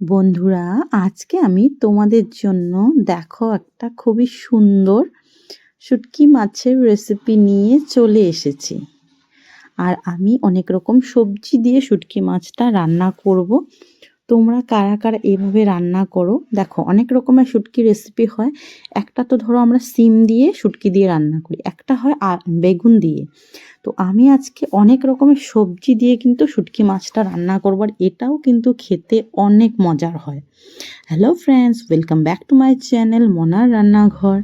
বন্ধুরা, আজকে আমি তোমাদের জন্য দেখো একটা খুবই সুন্দর শুটকি মাছের রেসিপি নিয়ে চলে এসেছি। আর আমি অনেক রকম সবজি দিয়ে শুটকি মাছটা রান্না করব। তোমরা কারা কারা এভাবে রান্না করো? দেখো, অনেক রকমের শুটকি রেসিপি হয়। একটা তো ধরো আমরা সিম দিয়ে শুটকি দিয়ে রান্না করি, একটা হয় বেগুন দিয়ে। তো আমি আজকে অনেক রকমের সবজি দিয়ে কিন্তু শুটকি মাছটা রান্না করব, আর এটাও কিন্তু খেতে অনেক মজার হয়। Hello friends, welcome back to my channel মনার রান্নাঘর।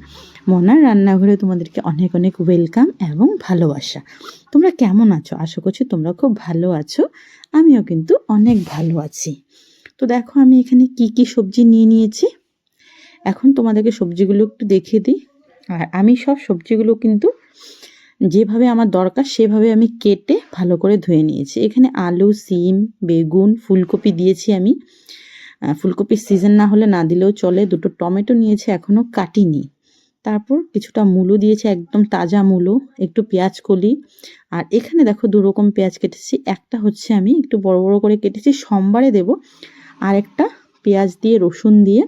মনার রান্নাঘরে তোমাদেরকে অনেক অনেক ওয়েলকাম এবং ভালোবাসা। তোমরা কেমন আছো? আশা করছি তোমরা খুব ভালো আছো। আমিও কিন্তু অনেক ভালো আছি। তো দেখো, আমি এখানে কি কি সবজি নিয়ে নিয়েছি। এখন তোমাদেরকে সবজিগুলো একটু দেখিয়ে দিই। আর আমি সব সবজিগুলো কিন্তু যেভাবে আমার দরকার সেভাবে আমি কেটে ভালো করে ধুয়ে নিয়েছি। এখানে আলু, সিম, বেগুন, ফুলকপি দিয়েছি আমি। ফুলকপির সিজন না হলে না দিলেও চলে। দুটো টমেটো নিয়েছি, এখনও কাটিনি। তারপর কিছুটা মূলো দিয়েছি, একদম তাজা মূলো, একটু পেঁয়াজ কলি। আর এখানে দেখো দু রকম পেঁয়াজ কেটেছি। একটা হচ্ছে আমি একটু বড় বড় করে কেটেছি, সোমবারে দেব। আর একটা পেঁয়াজ দিয়ে, রসুন দিয়ে,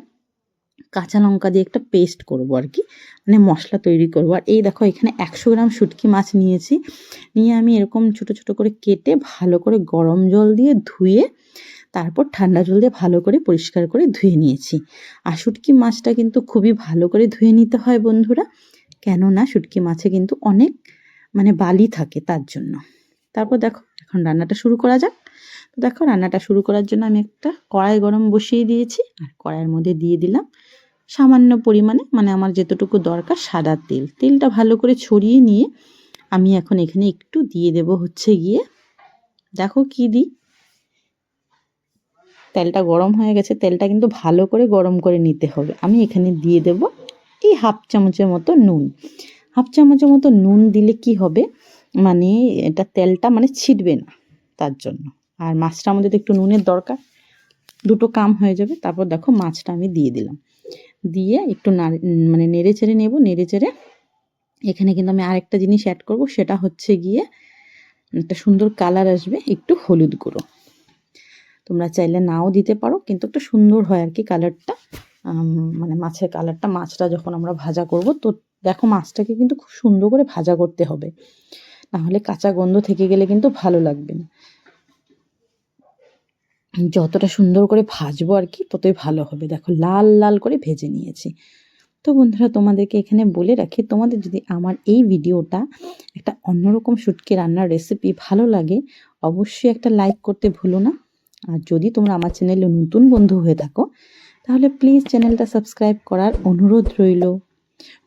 কাঁচা লঙ্কা দিয়ে একটা পেস্ট করব আর কি, মানে মশলা তৈরি করব। আর এই দেখো, এখানে 100 গ্রাম শুটকি মাছ নিয়েছি। নিয়ে আমি এরকম ছোট ছোট করে কেটে ভালো করে গরম জল দিয়ে ধুয়ে, তারপর ঠান্ডা জল দিয়ে ভালো করে পরিষ্কার করে ধুয়ে নিয়েছি। আর শুটকি মাছটা কিন্তু খুবই ভালো করে ধুয়ে নিতে হয় বন্ধুরা, কেননা শুটকি মাছে কিন্তু অনেক বালি থাকে, তার জন্য। তারপর দেখো, এখন রান্নাটা শুরু করা যাক। তো দেখো, রান্নাটা শুরু করার জন্য আমি একটা কড়াই গরম বসিয়ে দিয়েছি। আর কড়াইয়ের মধ্যে দিয়ে দিলাম সামান্য পরিমাণে, আমার যেতটুকু দরকার, সাদা তেল। তেলটা ভালো করে ছড়িয়ে নিয়ে আমি এখন এখানে একটু দিয়ে দেব হচ্ছে গিয়ে, দেখো কি দিই, তেলটা গরম হয়ে গেছে। তেলটা কিন্তু ভালো করে গরম করে নিতে হবে। আমি এখানে দিয়ে দেব এই হাফ চামচের মতো নুন। হাফ চামচের মতো নুন দিলে কি হবে, এটা তেলটা ছিটবে না, তার জন্য। আর মাছটার মধ্যে তো একটু নুনের দরকার, দুটো কাম হয়ে যাবে। তারপর দেখো, মাছটা আমি দিয়ে দিলাম। দিয়ে একটু নেড়ে চেড়ে নেব। নেড়ে চেড়ে এখানে কিন্তু আমি আরেকটা জিনিস অ্যাড করব, সেটা হচ্ছে গিয়ে একটা সুন্দর কালার আসবে, একটু হলুদ গুঁড়ো। তোমরা চাইলে নাও দিতে পারো, কিন্তু একটা সুন্দর হয় আর কি কালারটা। মাছের কালারটা, মাছটা যখন আমরা ভাজা করব, তো দেখো মাছটাকে কিন্তু খুব সুন্দর করে ভাজা করতে হবে, নাহলে কাঁচা গন্ধ থেকে গেলে কিন্তু ভালো লাগবে না। যতটা সুন্দর করে ভাজবো আর কি, ততই ভালো হবে। দেখো, লাল লাল করে ভেজে নিয়েছি। তো বন্ধুরা, তোমাদেরকে এখানে বলে রাখি, তোমাদের যদি আমার এই ভিডিওটা একটা অন্যরকম শুটকি রান্নার রেসিপি ভালো লাগে, অবশ্যই একটা লাইক করতে ভুলো না। আর যদি তোমরা আমার চ্যানেলে নতুন বন্ধু হয়ে থাকো, তাহলে প্লিজ চ্যানেলটা সাবস্ক্রাইব করার অনুরোধ রইল।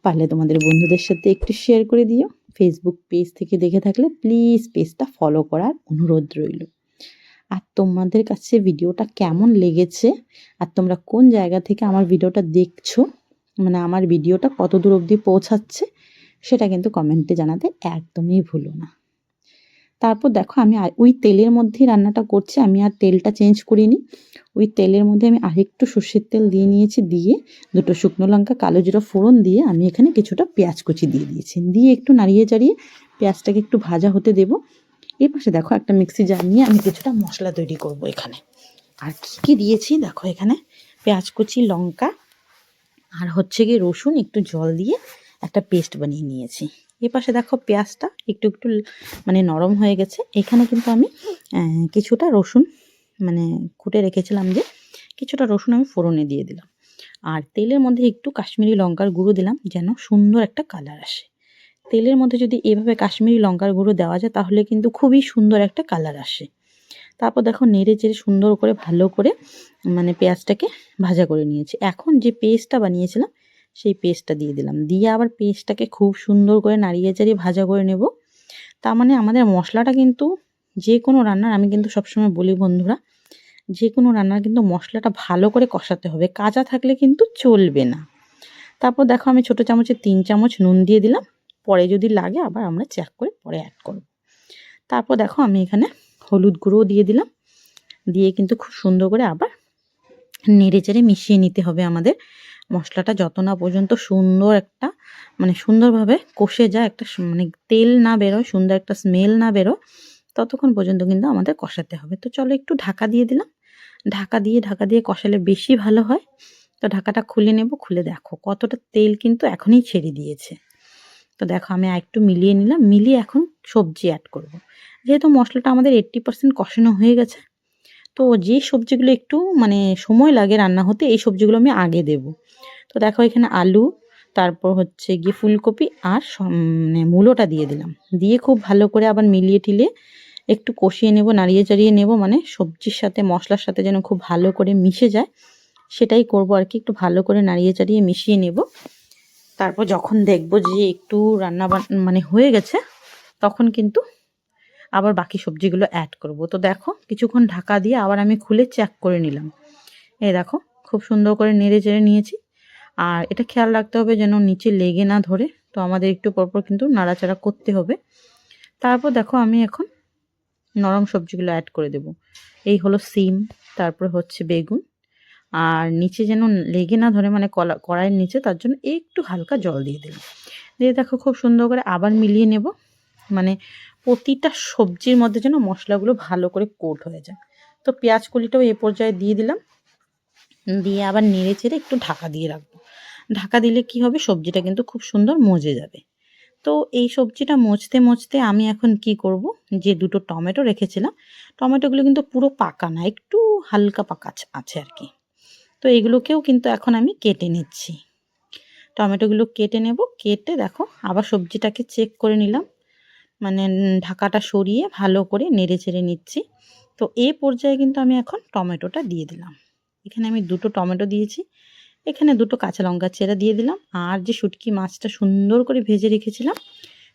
পারলে তোমাদের বন্ধুদের সাথে একটু শেয়ার করে দিও। ফেসবুক পেজ থেকে দেখে থাকলে প্লিজ পেজটা ফলো করার অনুরোধ রইল। আর তোমাদের কাছে ভিডিওটা কেমন লেগেছে, আর তোমরা কোন জায়গা থেকে আমার ভিডিওটা দেখছো, আমার ভিডিওটা কত দূর অবধি পৌঁছাচ্ছে, সেটা কিন্তু কমেন্টে জানাতে একদমই ভুলো না। তারপর দেখো, আমি ওই তেলের মধ্যেই রান্নাটা করছি, আমি আর তেলটা চেঞ্জ করিনি। ওই তেলের মধ্যে আমি আরেকটু সর্ষের তেল দিয়ে নিয়েছি। দিয়ে দুটো শুকনো লঙ্কা, কালো জিরা ফোড়ন দিয়ে আমি এখানে কিছুটা পেঁয়াজ কুচি দিয়ে দিয়েছি। দিয়ে একটু নাড়িয়ে চাড়িয়ে পেঁয়াজটাকে একটু ভাজা হতে দেবো। এই পাশে দেখো, একটা মিক্সি জার নিয়ে আমি কিছুটা মশলা তৈরি করব এখানে। আর কী কী দিয়েছি দেখো, এখানে পেঁয়াজ কুচি, লঙ্কা, আর হচ্ছে গিয়ে রসুন, একটু জল দিয়ে একটা পেস্ট বানিয়ে নিয়েছি। এ পাশে দেখো, পেঁয়াজটা একটু একটু নরম হয়ে গেছে। এখানে কিন্তু আমি কিছুটা রসুন কুটে রেখেছিলাম, যে কিছুটা রসুন আমি ফোড়নে দিয়ে দিলাম। আর তেলের মধ্যে একটু কাশ্মীরি লঙ্কার গুঁড়ো দিলাম, যেন সুন্দর একটা কালার আসে। তেলের মধ্যে যদি এভাবে কাশ্মীরি লঙ্কার গুঁড়ো দেওয়া যায়, তাহলে কিন্তু খুবই সুন্দর একটা কালার আসে। তারপর দেখো, নেড়ে চেড়ে সুন্দর করে ভালো করে পেঁয়াজটাকে ভাজা করে নিয়েছি। এখন যে পেস্টটা বানিয়েছিলাম, সেই পেস্টটা দিয়ে দিলাম। দিয়ে আবার পেস্টটাকে খুব সুন্দর করে নাড়িয়ে চাড়িয়ে ভাজা করে নেব। তার আমাদের মশলাটা কিন্তু, যে কোনো রান্নার, আমি কিন্তু সবসময় বলি বন্ধুরা, যে কোনো রান্নার কিন্তু মশলাটা ভালো করে কষাতে হবে, কাঁচা থাকলে কিন্তু চলবে না। তারপর দেখো, আমি ছোটো চামচে 3 চামচ নুন দিয়ে দিলাম। পরে যদি লাগে আবার আমরা চেক করে পরে অ্যাড করব। তারপর দেখো, আমি এখানে হলুদ গুঁড়োও দিয়ে দিলাম। দিয়ে কিন্তু খুব সুন্দর করে আবার নেড়ে চেড়ে মিশিয়ে নিতে হবে আমাদের। মশলাটা যত না পর্যন্ত সুন্দর একটা সুন্দরভাবে কষে যায়, একটা তেল না বেরোয়, সুন্দর একটা স্মেল না বেরোয়, ততক্ষণ পর্যন্ত কিন্তু আমাদের কষাতে হবে। তো চলো, একটু ঢাকা দিয়ে দিলাম। ঢাকা দিয়ে কষালে বেশি ভালো হয়। তো ঢাকাটা খুলে নেব, খুলে দেখো কতটা তেল কিন্তু এখনই ছেড়ে দিয়েছে। তো দেখো আমি আরেকটু মিলিয়ে নিলাম, মিলিয়ে এখন সবজি অ্যাড করব। যেহেতু মশলাটা আমাদের 80% কষানো হয়ে গেছে, তো যে সবজিগুলো একটু মানে সময় লাগে রান্না হতে, এই সবজিগুলো আমি আগে দেব। তো দেখো এখানে আলু, তারপর হচ্ছে গিয়ে ফুলকপি আর মানে মূলোটা দিয়ে দিলাম। দিয়ে খুব ভালো করে আবার মিলিয়ে টিলিয়ে একটু কষিয়ে নেব, নাড়িয়ে চাড়িয়ে নেব, মানে সবজির সাথে মশলার সাথে যেন খুব ভালো করে মিশে যায়, সেটাই করব আর কি। একটু ভালো করে নাড়িয়ে চাড়িয়ে মিশিয়ে নেব। তারপর যখন দেখব যে একটু রান্না মানে হয়ে গেছে, তখন কিন্তু আবার বাকি সবজিগুলো অ্যাড করব। তো দেখো কিছুক্ষণ ঢাকা দিয়ে আবার আমি খুলে চেক করে নিলাম। এই দেখো খুব সুন্দর করে নেড়ে চেড়ে নিয়েছি। আর এটা খেয়াল রাখতে হবে যেন নিচে লেগে না ধরে, তো আমাদের একটু পরপর কিন্তু নাড়াচাড়া করতে হবে। তারপর দেখো আমি এখন নরম সবজিগুলো অ্যাড করে দেব। এই হলো সিম, তারপরে হচ্ছে বেগুন, আর নিচে যেন লেগে না ধরে মানে কড়াইয়ের নিচে, তার জন্য একটু হালকা জল দিয়ে দিলাম। দিয়ে দেখো খুব সুন্দর করে আবার মিলিয়ে নেব, মানে প্রতিটা সবজির মধ্যে যেন মশলাগুলো ভালো করে কোট হয়ে যায়। তো পেঁয়াজ কলিটাও এ পর্যায়ে দিয়ে দিলাম, দিয়ে আবার নেড়ে চেড়ে একটু ঢাকা দিয়ে রাখবো। ঢাকা দিলে কি হবে, সবজিটা কিন্তু খুব সুন্দর মজে যাবে। তো এই সবজিটা মজতে আমি এখন কি করব, যে দুটো টমেটো রেখেছিলাম, টমেটোগুলো কিন্তু পুরো পাকা না, একটু হালকা পাকা আছে আর কি। তো এগুলোকেও কিন্তু এখন আমি কেটে নিচ্ছি। টমেটোগুলো কেটে নেব, কেটে দেখো আবার সবজিটাকে চেক করে নিলাম, মানে ঢাকাটা সরিয়ে ভালো করে নেড়ে চেড়ে নিচ্ছি। তো এই পর্যায়ে কিন্তু আমি এখন টমেটোটা দিয়ে দিলাম। এখানে আমি দুটো টমেটো দিয়েছি, এখানে দুটো কাঁচা লঙ্কা চেরা দিয়ে দিলাম, আর যে শুটকি মাছটা সুন্দর করে ভেজে রেখেছিলাম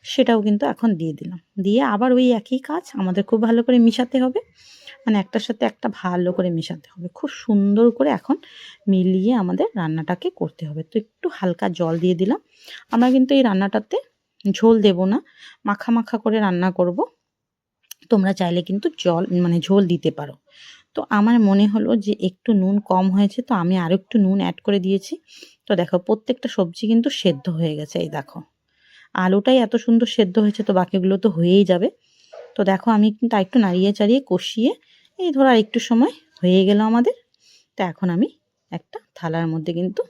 সেটাও কিন্তু এখন দিয়ে দিলাম। দিয়ে আবার ওই একই কাজ, আমাদের খুব ভালো করে মিশাতে হবে, মানে একটার সাথে একটা ভালো করে মেশাতে হবে, খুব সুন্দর করে এখন মিলিয়ে আমাদের রান্নাটাকে করতে হবে। তো একটু হালকা জল দিয়ে দিলাম। আমরা কিন্তু এই রান্নাটাতে ঝোল দেব না, মাখা মাখা করে রান্না করব। তোমরা চাইলে কিন্তু মানে ঝোল দিতে পারো। তো আমার মনে হলো যে একটু নুন কম হয়েছে, তো আমি আরও একটু নুন অ্যাড করে দিয়েছি। তো দেখো প্রত্যেকটা সবজি কিন্তু সেদ্ধ হয়ে গেছে। এই দেখো আলুটাই এত সুন্দর সেদ্ধ হয়েছে, তো বাকিগুলো তো হয়েই যাবে। তো দেখো আমি কিন্তু আরেকটু নাড়িয়ে চাড়িয়ে কষিয়ে, এই ধরো আর একটু সময় হয়ে গেল আমাদের। তো এখন আমি একটা থালার মধ্যে কিন্তু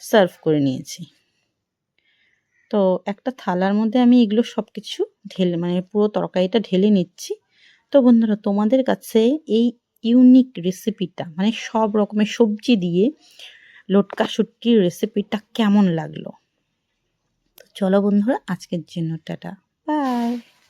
সার্ভ করে নিয়েছি। তো একটা থালার মধ্যে আমি এগুলো সব কিছু ঢেলে, মানে পুরো তরকারিটা ঢেলে নিচ্ছি। তো বন্ধুরা তোমাদের কাছে এই ইউনিক রেসিপিটা, মানে সব রকমের সবজি দিয়ে লটকা শুটকির রেসিপিটা কেমন লাগলো? চলো বন্ধুরা আজকের জন্য টাটা, বাই।